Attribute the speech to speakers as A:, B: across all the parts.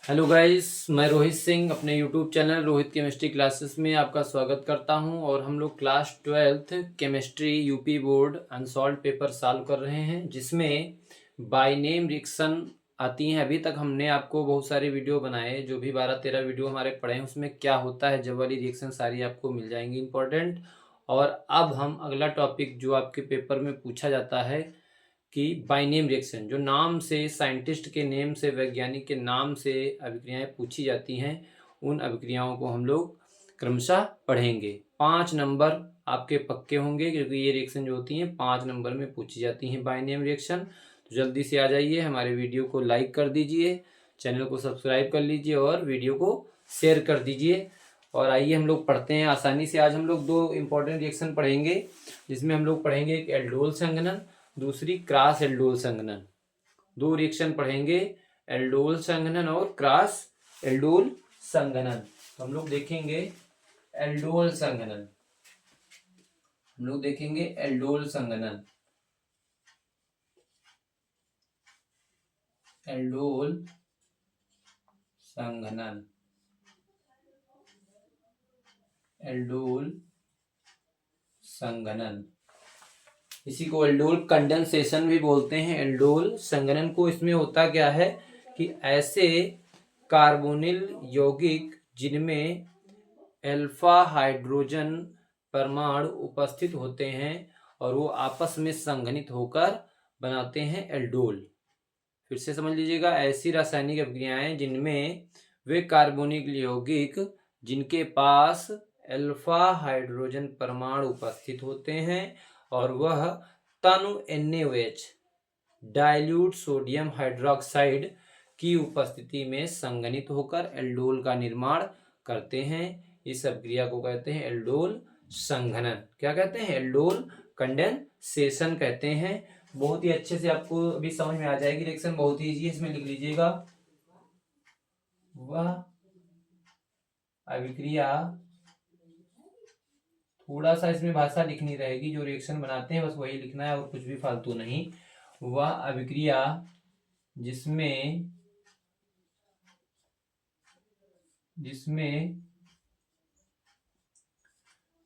A: Hello guys, मैं रोहित सिंह अपने YouTube channel Rohit chemistry classes में आपका स्वागत करता हूं। और हम लोग class 12th chemistry UP board unsolved paper solve कर रहे हैं, जिसमें बाय नेम रिएक्शन आती हैं। अभी तक हमने आपको बहुत सारे वीडियो बनाए, जो भी 12-13 वीडियो हमारे पड़े हैं उसमें क्या होता है जब वाली रिएक्शन सारी आपको मिल जाएंगी इंपॉर्टेंट। और अब हम अगला टॉपिक जो आपके पेपर में पूछा जाता है कि बाय नेम रिएक्शन, जो नाम से, साइंटिस्ट के नेम से, वैज्ञानिक के नाम से अभिक्रियाएं पूछी जाती हैं, उन अभिक्रियाओं को हम लोग क्रमशः पढ़ेंगे। 5 नंबर आपके पक्के होंगे, क्योंकि ये रिएक्शन जो होती हैं 5 नंबर में पूछी जाती हैं बाय नेम रिएक्शन। तो जल्दी से आ जाइए, हमारे वीडियो को लाइक कर दीजिए, चैनल को सब्सक्राइब कर लीजिए और वीडियो को शेयर कर दीजिए। और आइए हम लोग पढ़ते हैं आसानी से। आज हम लोग 2 इंपॉर्टेंट रिएक्शन पढ़ेंगे, जिसमें हम लोग पढ़ेंगे एक एल्डोल संघनन, दूसरी क्रॉस एल्डोल संघनन। 2 रिएक्शन पढ़ेंगे, एल्डोल संघनन और क्रॉस एल्डोल संघनन। तो हम लोग देखेंगे एल्डोल संघनन। हम लोग देखेंगे एल्डोल संघनन। एल्डोल संघनन, एल्डोल संघनन, इसी को एल्डोल कंडेंसेशन भी बोलते हैं। एल्डोल संघनन को, इसमें होता क्या है कि ऐसे कार्बोनिल यौगिक जिनमें अल्फा हाइड्रोजन परमाणु उपस्थित होते हैं और वो आपस में संघनित होकर बनाते हैं एल्डोल। फिर से समझ लीजिएगा, ऐसी रासायनिक अभिक्रियाएं जिनमें वे कार्बोनिल यौगिक जिनके पास अल्फा हाइड्रोजन परमाणु उपस्थित होते हैं और वह तनु NaOH डाइल्यूट सोडियम हाइड्रोक्साइड की उपस्थिति में संघनित होकर एल्डोल का निर्माण करते हैं। इस अभिक्रिया को कहते हैं एल्डोल संघनन। क्या कहते हैं? एल्डोल कंडेंसेशन कहते हैं। बहुत ही अच्छे से आपको अभी समझ में आ जाएगी रिएक्शन, बहुत ही इजी है। इसमें लिख लीजिएगा, वह अभिक्रिया, थोड़ा सा इसमें भाषा लिखनी रहेगी, जो रिएक्शन बनाते हैं बस वही लिखना है और कुछ भी फालतू नहीं। वह अभिक्रिया जिसमें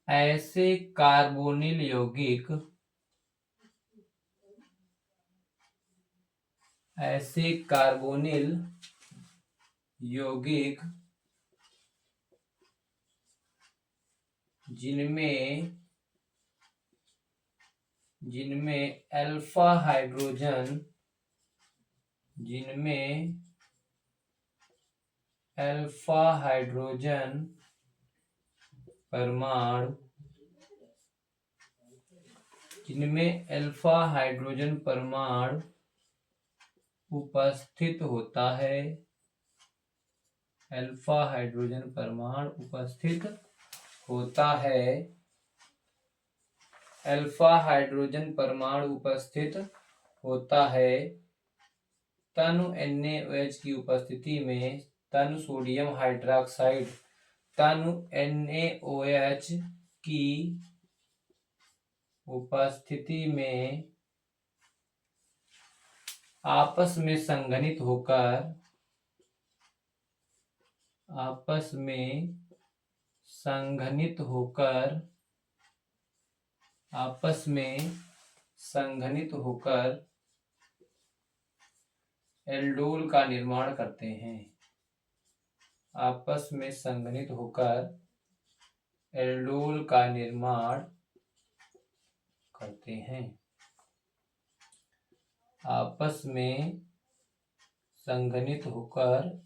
A: ऐसे कार्बोनिल यौगिक जिनमें अल्फा हाइड्रोजन परमाणु उपस्थित होता है, अल्फा हाइड्रोजन परमाणु उपस्थित होता है, अल्फा हाइड्रोजन परमाणु उपस्थित होता है, तनु NaOH की उपस्थिति में, तनु सोडियम हाइड्रोक्साइड, तनु NaOH की उपस्थिति में आपस में संघनित होकर एल्डोल का निर्माण करते हैं। आपस में संघनित होकर एल्डोल का निर्माण करते हैं। आपस में संघनित होकर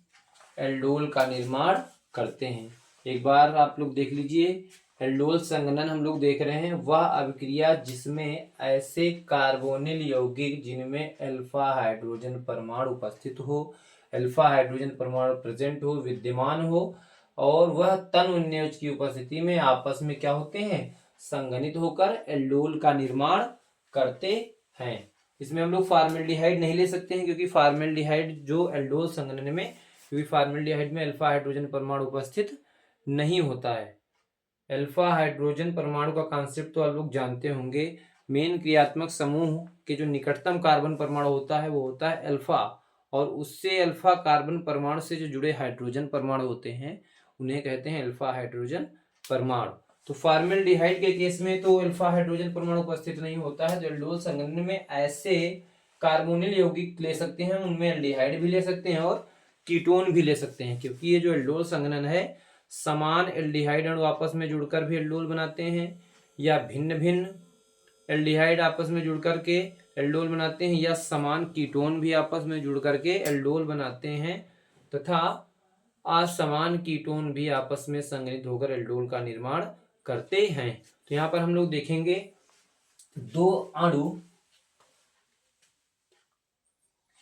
A: एल्डोल का निर्माण करते हैं। एक बार आप लोग देख लीजिए, एल्डोल संघनन हम लोग देख रहे हैं, वह अभिक्रिया जिसमें ऐसे कार्बोनिल यौगिक जिनमें अल्फा हाइड्रोजन परमाणु उपस्थित हो, अल्फा हाइड्रोजन परमाणु प्रेजेंट हो, विद्यमान हो, और वह तनु NaOH की उपस्थिति में आपस में क्या होते हैं? संघनित होकर एल्डोल का निर्माण करते हैं। इसमें हम लोग फॉर्मेल्डिहाइड नहीं ले सकते हैं, क्योंकि फॉर्मेल्डिहाइड जो एल्डोल संघनन में, क्योंकि फॉर्मेल्डिहाइड में अल्फा हाइड्रोजन परमाणु उपस्थित नहीं होता है। अल्फा हाइड्रोजन परमाणु का कॉन्सेप्ट तो आप लोग जानते होंगे। मेन क्रियात्मक समूह के जो निकटतम कार्बन परमाणु होता है वो होता है अल्फा, और उससे अल्फा कार्बन परमाणु से जो जुड़े हाइड्रोजन परमाणु होते हैं उन्हें कहते हैं अल्फा हाइड्रोजन परमाणु। तो फॉर्मेल्डिहाइड के केस में तो अल्फा हाइड्रोजन परमाणु उपस्थित नहीं होता है। तो एल्डोल संघनन में ऐसे कार्बोनिल यौगिक ले सकते हैं, उनमें एल्डिहाइड भी ले सकते हैं और कीटोन भी ले सकते हैं, क्योंकि ये जो एल्डोल संघनन है समान एल्डिहाइड अणु आपस में जुड़कर भी एल्डोल बनाते हैं या भिन्न भिन्न एल्डिहाइड आपस में जुड़ करके एल्डोल बनाते हैं या समान कीटोन भी आपस में जुड़ करके एल्डोल बनाते हैं तथा असमान कीटोन भी आपस में संघनित होकर एल्डोल का निर्माण करते हैं। तो यहाँ पर हम लोग देखेंगे दो अणु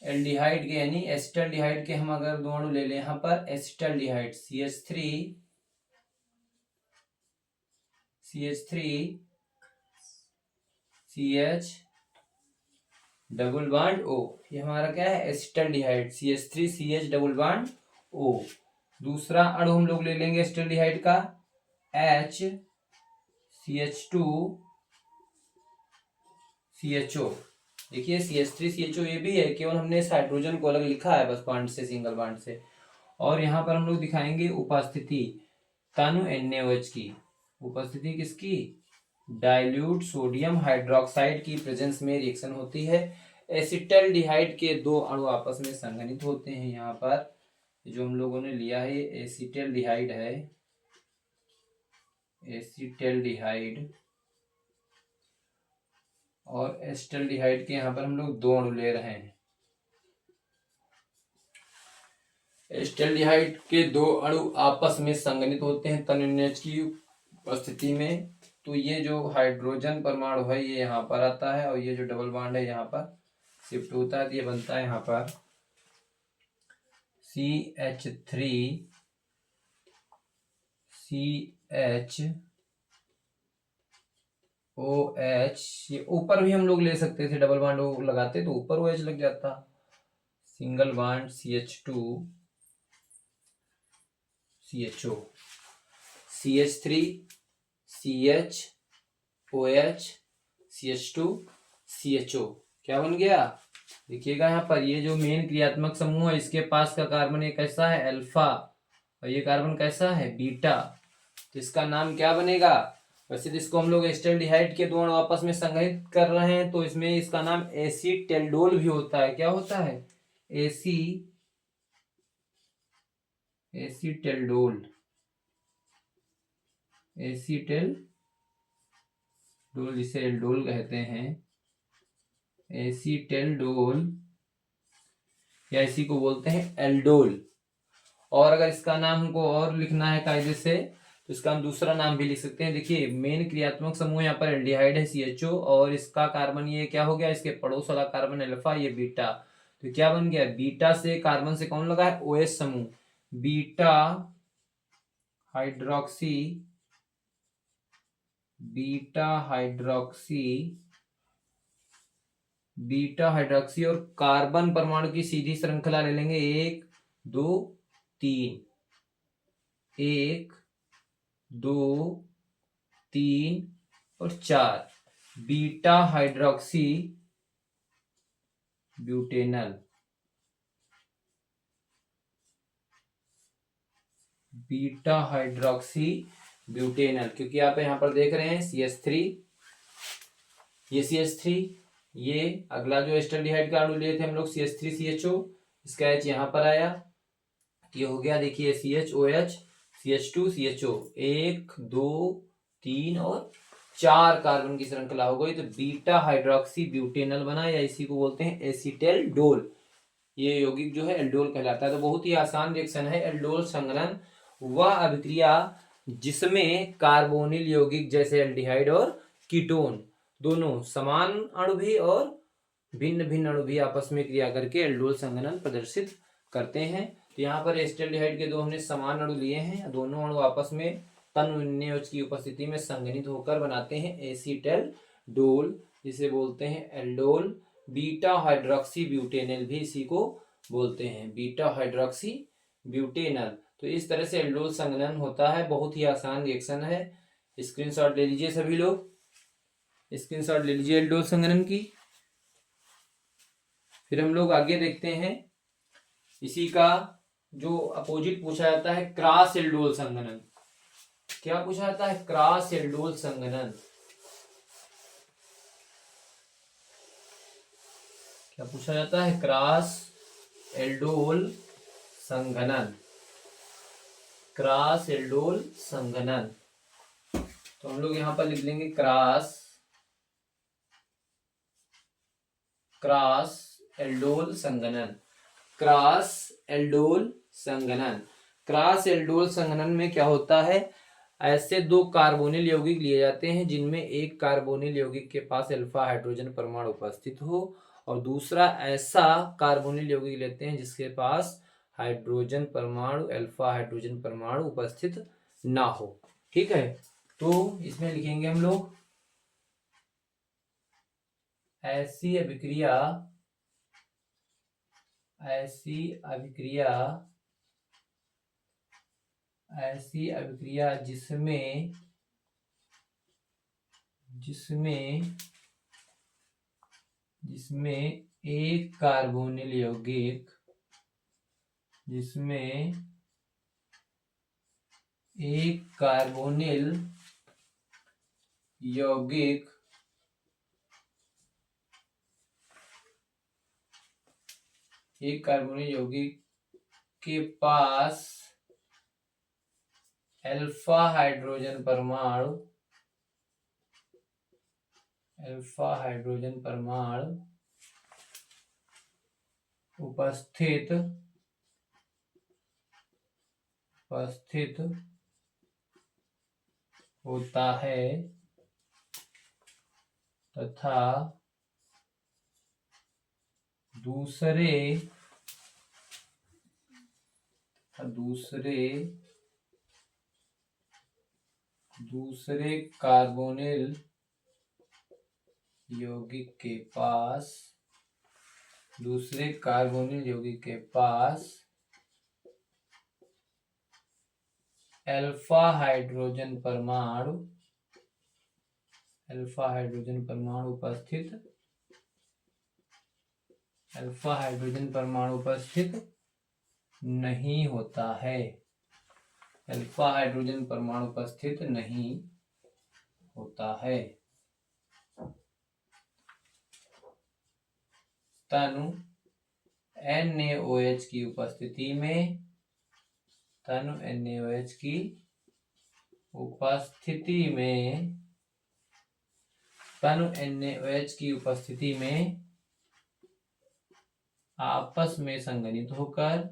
A: एल्डिहाइड के यानी एसिटल्डिहाइड के, हम अगर दो अणु ले लें यहाँ पर acetaldehyde CH3CH double bond O, ये हमारा क्या है acetaldehyde CH3CH double bond O। दूसरा अणु हम लोग ले लेंगे एसिटल्डिहाइड का HCH2CHO। देखिए CH3CHO ये भी है, केवल हमने इस हाइड्रोजन को अलग लिखा है बस बॉन्ड से, सिंगल बॉन्ड से। और यहाँ पर हम लोग दिखाएंगे उपस्थिति तनु NaOH की, उपस्थिति किसकी, डाइल्यूट सोडियम हाइड्रोक्साइड की प्रेजेंस में रिएक्शन होती है। एसिटल्डिहाइड के दो अणु आपस में संघनित होते हैं। यहाँ पर जो हम लोगों ने लिया है एसिटल्डिहाइड है, एसिटल्डिहाइड और एसिटल्डिहाइड के यहाँ पर हम लोग दो अणु ले रहे हैं। एसिटल्डिहाइड के दो अणु आपस में संघनित होते हैं तनु NaOH की उपस्थिति में। तो ये जो हाइड्रोजन परमाणु है ये यहाँ पर आता है और ये जो डबल बॉन्ड है यहाँ पर शिफ्ट होता है, तो ये बनता है यहाँ पर CH3CHOH। ये ऊपर भी हम लोग ले सकते थे, डबल बॉन्ड लगाते तो ऊपर OH लग जाता, single bond CH2CHO CH3CHOH CH2CHO क्या बन गया, देखिएगा यहाँ पर ये जो मेन क्रियात्मक समूह है इसके पास का कार्बन एक कैसा है अल्फा और ये कार्बन कैसा है बीटा, तो इसका नाम क्या बनेगा। वैसे तो इसको हम लोग एसिटल्डिहाइड के दो अणु आपस में संघनित कर रहे हैं तो इसमें इसका नाम एसीटेल्डोल भी होता है। क्या होता है, एसीटेल्डोल जिसे एल्डोल कहते हैं, एसीटेल्डोल या इसी को बोलते हैं एल्डोल। और अगर इसका नाम हमको और लिखना है कायदे से तो इसका हम दूसरा नाम भी लिख सकते हैं। देखिए मेन क्रियात्मक समूह यहाँ पर एल्डिहाइड है CHO और इसका कार्बन ये क्या हो गया, इसके पड़ोस वाला कार्बन अल्फा, ये बीटा, तो क्या बन गया, बीटा से कार्बन से कौन लगा है OH समूह, बीटा हाइड्रोक्सी और कार्बन परमाणु की सीधी श्रृंखला ले लेंगे 1 2 3, 1 2 3 और 4, बीटा हाइड्रोक्सी ब्यूटेनल, क्योंकि आप यहाँ पर देख रहे हैं CH3, ये CH3, ये अगला जो एसिटल्डिहाइड का अणु लिए थे हम लोग CH3CHO, इसका H यहाँ पर आया, ये हो गया देखिए CHOH CH2CHO 1 2 3 और 4 कार्बन की श्रृंखला हो गई, तो बीटा हाइड्रोक्सी ब्यूटेनल बना या इसी को बोलते हैं एसिटेल्डोल। ये यौगिक जो है एल्डोल कहलाता है। तो बहुत ही आसान रिएक्शन है एल्डोल संघनन, वह अभिक्रिया जिसमें कार्बोनिल यौगिक जैसे एल्डिहाइड और कीटोन दोनों समान अणु भी और भिन्न भिन्न अणु भी आपस में क्रिया करके एल्डोल संघनन प्रदर्शित करते हैं। तो यहाँ पर एसिटल्डिहाइड के दो हमने समान अणु लिए हैं, दोनों अणु आपस में तनु NaOH की उपस्थिति में संघनित होकर बनाते हैं एसिटेल्डोल, जिसे बोलते हैं एल्डोल। बीटा हाइड्रोक्सी ब्यूटेनल भी इसी को बोलते हैं, बीटा हाइड्रोक्सी ब्यूटेनल। तो इस तरह से एल्डोल संघनन होता है, बहुत ही आसान रिएक्शन है। स्क्रीनशॉट ले लीजिए सभी लोग, स्क्रीनशॉट ले लीजिए एल्डोल संघनन की। फिर हम लोग आगे देखते हैं इसी का जो अपोजिट पूछा जाता है क्रॉस एल्डोल संघनन। क्या पूछा जाता है? क्रॉस एल्डोल संघनन। क्या पूछा जाता है? क्रॉस एल्डोल संघनन। क्रॉस एल्डोल संघनन। तो हम लोग यहां पर लिख लेंगे क्रॉस एल्डोल संघनन। क्रॉस एल्डोल संघनन। क्रॉस एल्डोल संघनन में क्या होता है? ऐसे दो कार्बोनिल यौगिक लिए जाते हैं जिनमें एक कार्बोनिल यौगिक के पास अल्फा हाइड्रोजन परमाणु उपस्थित हो और दूसरा ऐसा कार्बोनिल यौगिक लेते हैं जिसके पास हाइड्रोजन परमाणु अल्फा हाइड्रोजन परमाणु उपस्थित ना हो। ठीक है, तो इसमें लिखेंगे हम लोग ऐसी अभिक्रिया जिसमें एक कार्बोनिल यौगिक के पास अल्फा हाइड्रोजन परमाणु उपस्थित होता है तथा दूसरे कार्बोनिल यौगिक के पास अल्फा हाइड्रोजन परमाणु उपस्थित नहीं होता है। अल्फा हाइड्रोजन परमाणु उपस्थित नहीं होता है। तनु NaOH की उपस्थिति में आपस में संघनित होकर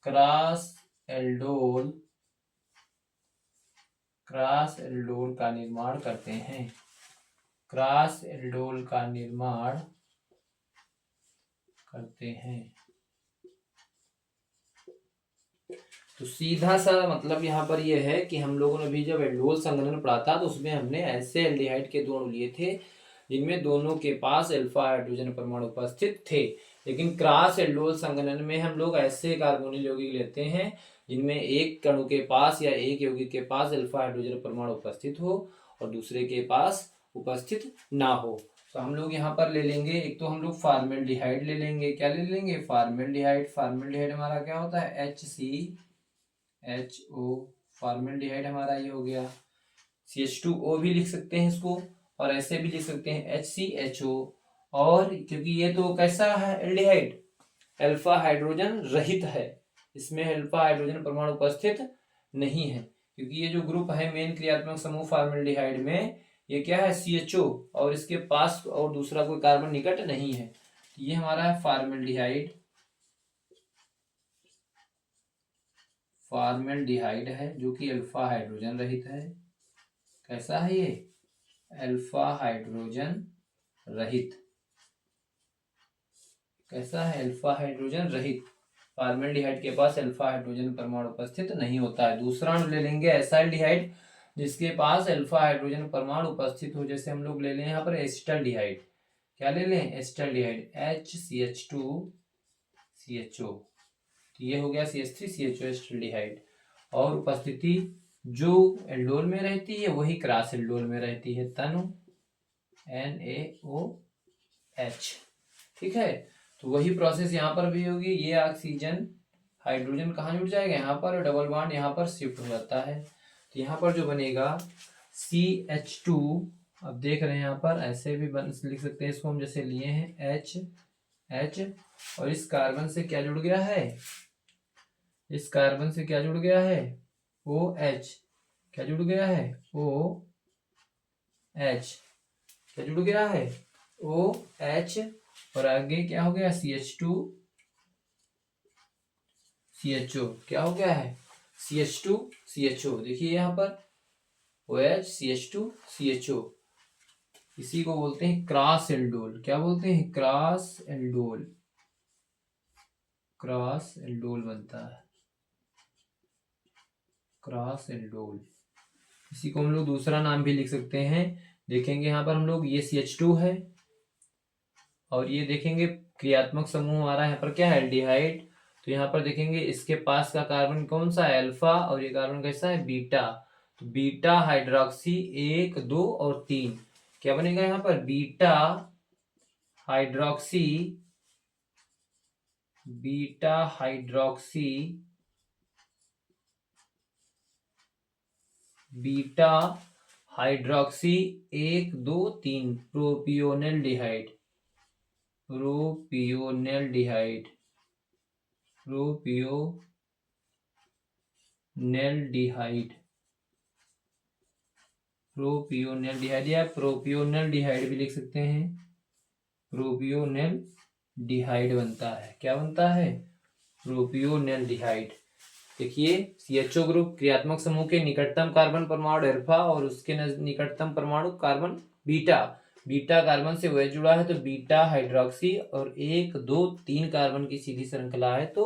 A: क्रॉस एल्डोल का निर्माण करते हैं। तो सीधा सा मतलब यहाँ पर यह है कि हम लोगों ने अभी जब एल्डोल संघनन पढ़ा था तो उसमें हमने ऐसे एल्डिहाइड के दो अणु लिए थे जिनमें दोनों के पास अल्फा हाइड्रोजन परमाणु उपस्थित थे। लेकिन क्रॉस एल्डोल संघनन में हम लोग ऐसे कार्बोनिल यौगिक लेते हैं जिनमें एक अणु के पास या एक यौगिक के पास अल्फा हाइड्रोजन परमाणु उपस्थित हो और दूसरे के पास उपस्थित ना हो। तो हम लोग यहाँ पर ले लेंगे, एक तो हम लोग फॉर्मेल्डिहाइड ले लेंगे। क्या ले लेंगे? फॉर्मेल्डिहाइड हमारा क्या होता है? HCHO। फॉर्मेल्डिहाइड हमारा ये हो गया। CH2O भी लिख सकते हैं इसको और ऐसे भी लिख सकते हैं HCHO। और क्योंकि ये तो कैसा है एल्डिहाइड? अल्फा हाइड्रोजन रहित है, इसमें अल्फा हाइड्रोजन परमाणु उपस्थित नहीं है क्योंकि ये जो ग्रुप है मेन क्रियात्मक समूह फॉर्मेल्डिहाइड में ये क्या है? CHO और इसके पास और दूसरा कोई कार्बन निकट नहीं है। ये हमारा है फॉर्मेल्डिहाइड है जो कि अल्फा हाइड्रोजन रहित है। कैसा है ये? अल्फा हाइड्रोजन रहित। कैसा है? अल्फा हाइड्रोजन रहित। फॉर्मेल्डिहाइड के पास अल्फा हाइड्रोजन परमाणु उपस्थित नहीं होता है। दूसरा हम ले लेंगे एसाइल्डिहाइड जिसके पास अल्फा हाइड्रोजन परमाणु उपस्थित हो। जैसे हम लोग ले लें यहाँ पर एसिटाल्डिहाइड। क्या ले लें, एसिटाल्डिहाइड HCH2CHO, तो ये हो गया CH3CHO एसिटाल्डिहाइड। और उपस्थिति जो एल्डोल में रहती है वही क्रॉस एल्डोल में रहती है, तनु NaOH। ठीक है, तो वही प्रोसेस यहाँ पर भी होगी। ये ऑक्सीजन हाइड्रोजन कहाँ जुड़ जाएगा, यहाँ पर, डबल बॉन्ड यहाँ पर शिफ्ट हो जाता है। तो यहाँ पर जो बनेगा CH2, अब देख रहे हैं यहाँ पर ऐसे भी लिख सकते हैं इसको हम, जैसे लिए हैं H, और इस कार्बन से क्या जुड़ गया है, इस कार्बन से क्या जुड़ गया है, OH, क्या जुड़ गया है, OH, क्या जुड़ गया है, OH, और आगे क्या हो गया, CH2CHO, क्या हो गया है, CH2CHO। देखिए यहाँ पर OH CH2CHO, इसी को बोलते हैं क्रॉस एल्डोल। क्या बोलते हैं, क्रॉस एल्डोल, क्रॉस एल्डोल बनता है, क्रॉस एल्डोल। इसी को हम लोग दूसरा नाम भी लिख सकते हैं। देखेंगे यहाँ पर हम लोग, ये CH2 है और ये देखेंगे क्रियात्मक समूह हमारा यहाँ पर क्या है, एल्डिहाइड। तो यहाँ पर देखेंगे इसके पास का कार्बन कौन सा है, अल्फा, और ये कार्बन कैसा है, बीटा। तो बीटा हाइड्रोक्सी 1, 2 और 3, क्या बनेगा यहाँ पर, beta hydroxy, beta hydroxy, beta hydroxy 1, 2, 3 प्रोपियोनेल्डिहाइड, प्रोपियोनेल्डिहाइड, प्रोपियोनेल्डिहाइड, प्रोपियोनेल्डिहाइड या प्रोपियोनेल्डिहाइड भी लिख सकते हैं, प्रोपियोनेल्डिहाइड बनता है। क्या बनता है, प्रोपियोनेल्डिहाइड। देखिए CHO ग्रुप क्रियात्मक समूह के निकटतम कार्बन परमाणु अल्फा और उसके निकटतम परमाणु कार्बन बीटा, बीटा कार्बन से वह जुड़ा है तो बीटा हाइड्रोक्सी, और 1, 2, 3 कार्बन की सीधी श्रृंखला है तो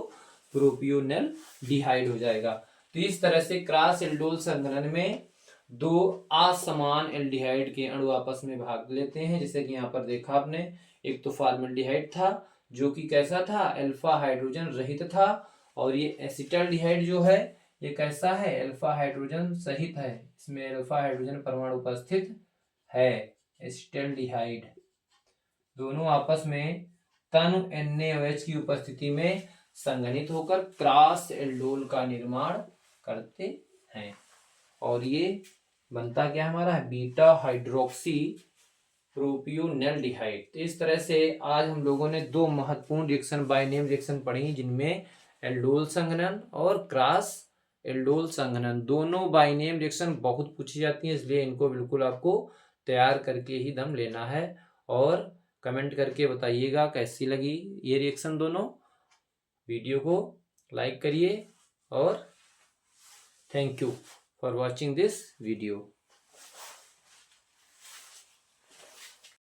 A: प्रोपियोनेल्डिहाइड हो जाएगा। तो इस तरह से क्रॉस एल्डोल संघनन में दो असमान एल्डिहाइड के अणु आपस में भाग लेते हैं। जैसे कि यहाँ पर देखा आपने, एक तो फॉर्मल्डिहाइड था जो कि कैसा था, अल्फा हाइड्रोजन रहित था, और ये एसिटाल्डिहाइड जो है ये कैसा है, अल्फा हाइड्रोजन सहित है, इसमें अल्फा हाइड्रोजन परमाणु उपस्थित है, एसिटाल्डिहाइड। दोनों आपस में तनु NaOH की उपस्थिति में संघनित होकर क्रॉस एल्डोल का निर्माण करते हैं, और ये बनता क्या हमारा, बीटा हाइड्रोक्सी प्रोपियोनेल्डिहाइड। तो इस तरह से आज हम लोगों ने दो महत्वपूर्ण रिएक्शन बाय नेम रिएक्शन पढ़ी, जिनमें एल्डोल संघनन और क्रॉस एल्डोल संघनन, दोनों बाय नेम रिएक्शन बहुत पूछी जाती है, इसलिए इनको बिल्कुल आपको तैयार करके ही दम लेना है। और कमेंट करके बताइएगा कैसी लगी ये रिएक्शन दोनों। वीडियो को लाइक करिए और thank you for watching this video.